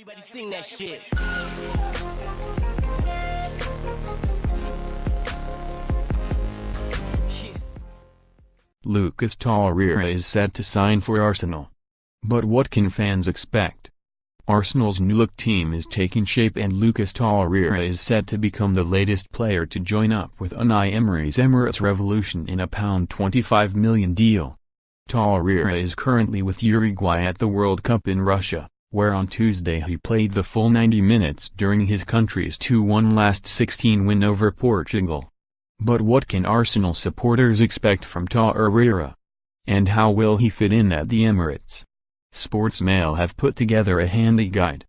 Everybody sing that shit. Lucas Torreira is set to sign for Arsenal. But what can fans expect? Arsenal's new-look team is taking shape and Lucas Torreira is set to become the latest player to join up with Unai Emery's Emirates revolution in a £25 million deal. Torreira is currently with Uruguay at the World Cup in Russia, where on Tuesday he played the full 90 minutes during his country's 2-1 last 16 win over Portugal. But what can Arsenal supporters expect from Torreira? And how will he fit in at the Emirates? Sportsmail have put together a handy guide.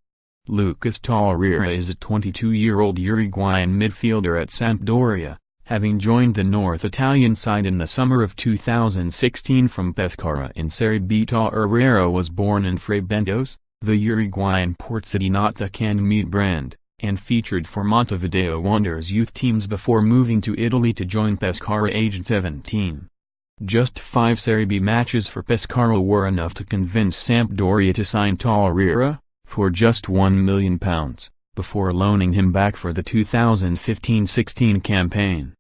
Lucas Torreira is a 22-year-old Uruguayan midfielder at Sampdoria, having joined the North Italian side in the summer of 2016 from Pescara in Serie B. Torreira was born in Frei-Bentos, the Uruguayan port city not the canned meat brand, and featured for Montevideo Wanderers youth teams before moving to Italy to join Pescara aged 17. Just 5 Serie B matches for Pescara were enough to convince Sampdoria to sign Torreira, for just £1 million, before loaning him back for the 2015-16 campaign.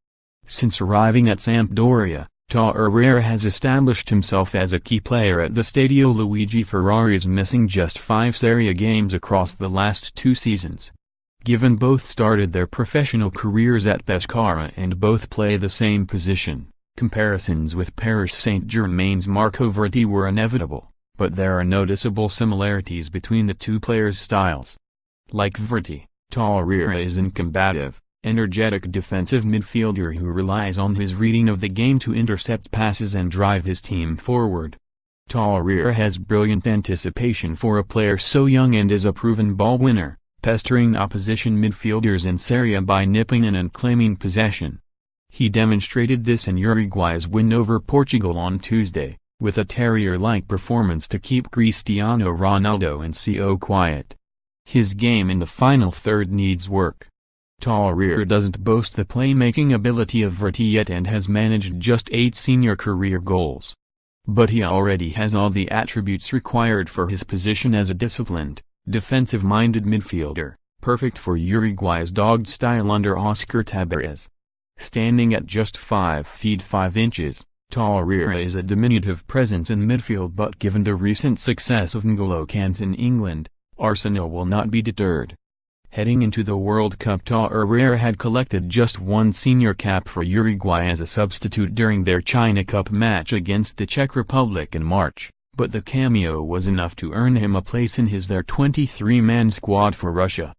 Since arriving at Sampdoria, Torreira has established himself as a key player at the Stadio Luigi Ferraris, missing just 5 Serie A games across the last 2 seasons. Given both started their professional careers at Pescara and both play the same position, comparisons with Paris Saint-Germain's Marco Verratti were inevitable, but there are noticeable similarities between the two players' styles. Like Verratti, Torreira is a combative, energetic defensive midfielder who relies on his reading of the game to intercept passes and drive his team forward. Torreira has brilliant anticipation for a player so young and is a proven ball winner, pestering opposition midfielders in Serie A by nipping in and claiming possession. He demonstrated this in Uruguay's win over Portugal on Tuesday, with a terrier-like performance to keep Cristiano Ronaldo and CO quiet. His game in the final third needs work. Torreira doesn't boast the playmaking ability of Verratti yet and has managed just 8 senior career goals. But he already has all the attributes required for his position as a disciplined, defensive-minded midfielder, perfect for Uruguay's dogged style under Oscar Tabarez. Standing at just 5 feet 5 inches, Torreira is a diminutive presence in midfield, but given the recent success of N'Golo Kante in England, Arsenal will not be deterred. Heading into the World Cup, Torreira had collected just 1 senior cap for Uruguay as a substitute during their China Cup match against the Czech Republic in March, but the cameo was enough to earn him a place in their 23-man squad for Russia.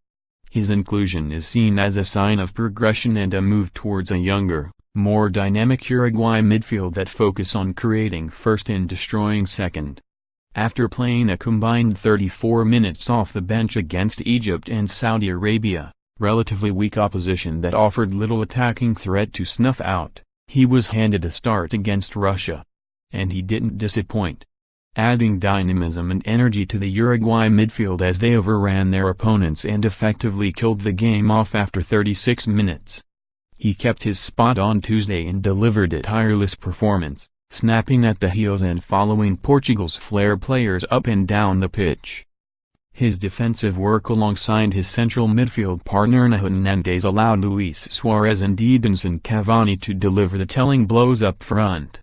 His inclusion is seen as a sign of progression and a move towards a younger, more dynamic Uruguay midfield that focus on creating first and destroying second. After playing a combined 34 minutes off the bench against Egypt and Saudi Arabia, relatively weak opposition that offered little attacking threat to snuff out, he was handed a start against Russia. And he didn't disappoint, adding dynamism and energy to the Uruguay midfield as they overran their opponents and effectively killed the game off after 36 minutes. He kept his spot on Tuesday and delivered a tireless performance, snapping at the heels and following Portugal's flair players up and down the pitch. His defensive work alongside his central midfield partner Hernandez allowed Luis Suarez and Edinson Cavani to deliver the telling blows up front.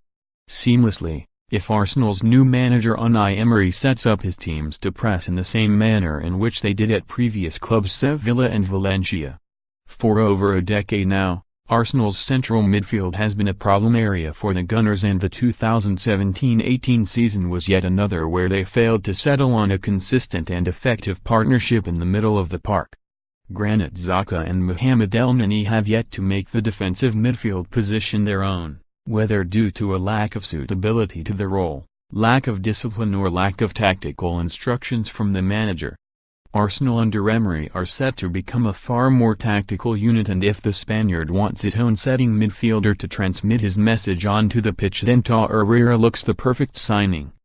Seamlessly, if Arsenal's new manager Unai Emery sets up his teams to press in the same manner in which they did at previous clubs Sevilla and Valencia. For over a decade now, Arsenal's central midfield has been a problem area for the Gunners, and the 2017-18 season was yet another where they failed to settle on a consistent and effective partnership in the middle of the park. Granit Xhaka and Mohamed Elneny have yet to make the defensive midfield position their own, whether due to a lack of suitability to the role, lack of discipline or lack of tactical instructions from the manager. Arsenal under Emery are set to become a far more tactical unit, and if the Spaniard wants a tone-setting midfielder to transmit his message onto the pitch, then Torreira looks the perfect signing.